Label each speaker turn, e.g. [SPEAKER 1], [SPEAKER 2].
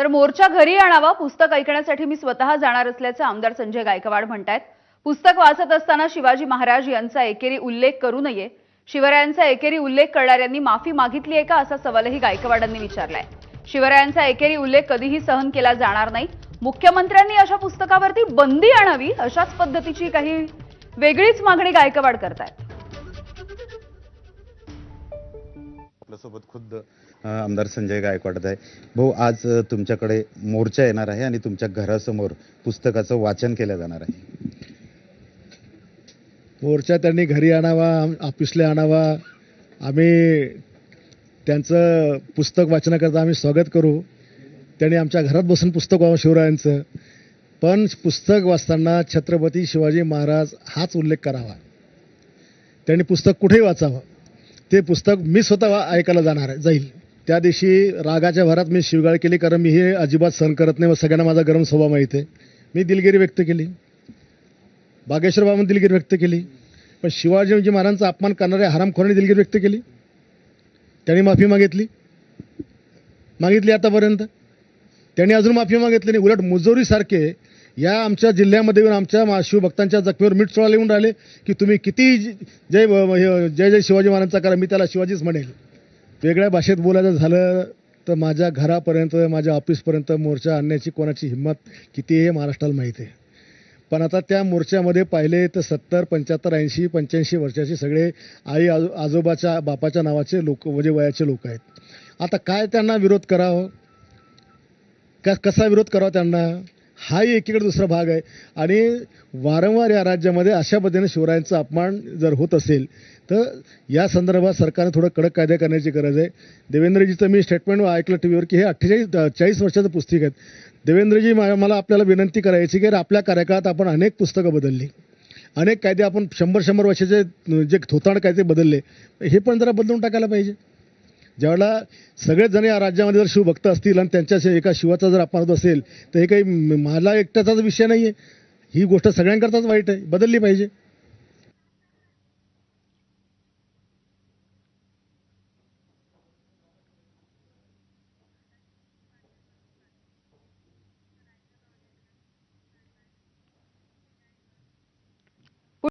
[SPEAKER 1] तर मोर्चा घरी आणावा, पुस्तक ऐकण्यासाठी मी स्वतः जाणार असल्याचं आमदार संजय गायकवाड म्हणतायत। पुस्तक वाचत असताना शिवाजी महाराज यांचा एकेरी उल्लेख करू नये, शिवरायांचा एकेरी उल्लेख करणाऱ्यांनी माफी मागितली आहे का असा सवालही गायकवाडांनी विचारलाय। शिवरायांचा एकेरी उल्लेख कधीही सहन केला जाणार नाही, मुख्यमंत्र्यांनी अशा पुस्तकावरती बंदी आणावी अशाच पद्धतीची काही वेगळीच मागणी गायकवाड करतायत।
[SPEAKER 2] आपल्यासोबत खुद्द आमदार संजय गायकवाड आहे। भाऊ, आज तुमच्याकडे मोर्चा येणार आहे आणि तुमच्या घरासमोर पुस्तकाचं वाचन केलं जाणार आहे।
[SPEAKER 3] मोर्चा त्यांनी घरी आणावा, ऑफिसला आणावा, आम्ही त्यांचं पुस्तक वाचनाकरता आम्ही स्वागत करू। त्यांनी आमच्या घरात बसून पुस्तक वाचावं शिवरायांचं, पण पुस्तक वाचताना छत्रपती शिवाजी महाराज हाच उल्लेख करावा। त्यांनी पुस्तक कुठेही वाचावं, ते पुस्तक मी स्वतः ऐकायला जाईल। त्या दिवशी रागाच्या भरात मी शिवगाळ केली, कारण मी हे अजिबात सहन करत नाही व सगळ्यांना माझा गरम स्वभाव माहिती आहे। मी दिलगिरी व्यक्त केली, बागेश्वर बाबांनी दिलगिरी व्यक्त केली, पण शिवाजी महाराजांचा अपमान करणाऱ्या हरामखोरांनी दिलगिरी व्यक्त केली। त्यांनी माफी मागितली आतापर्यंत त्यांनी अजून माफी मागितली नाही। उलट मुजोरीसारखे या आमच्या जिल्ह्यामध्ये येऊन आमच्या शिवभक्तांच्या जखमीवर मीठ चोळा लिहून राहिले की तुम्ही किती जय जय शिवाजी महाराजांचा करा, मी त्याला शिवाजीच म्हणेल। वेगळ्या भाषेत बोलायचं झालं तर माझ्या घरापर्यंत, माझ्या ऑफिसपर्यंत मोर्चा आणण्याची कोणाची हिंमत किती आहे महाराष्ट्राला माहिती आहे। पण आता त्या मोर्चामध्ये पाहिले तर 70, 75, 80, 85 वर्षाचे सगळे आई आजोबाच्या बापाच्या नावाचे लोक, म्हणजे वयाचे लोक आहेत। आता काय त्यांना विरोध करावं, कसा विरोध करावा त्यांना, हाही एकीकडे दुसरा भाग आहे। आणि वारंवार या राज्यामध्ये अशा पद्धतीने शिवरायांचा अपमान जर होत असेल तर या संदर्भात सरकारने थोडं कडक कायदे करण्याची गरज आहे। देवेंद्रजीचं मी स्टेटमेंट ऐकलं टीव्हीवर की हे 40 वर्षाचं पुस्तक आहेत। देवेंद्रजी, मला आपल्याला विनंती करायची की आपल्या कार्यकाळात आपण अनेक पुस्तकं बदलली, अनेक कायदे आपण 100 वर्षाचे जे थोतांड कायदे बदलले, हे पण जरा बदलून टाकायला पाहिजे। ज्यावेळेला सगळेच जण या राज्यामध्ये जर शिवभक्त असतील आणि त्यांच्या एका शिवाचा जर अपमान असेल तर हे काही मला एकट्याचाच विषय नाही आहे, ही गोष्ट सगळ्यांकरताच वाईट आहे, बदलली पाहिजे।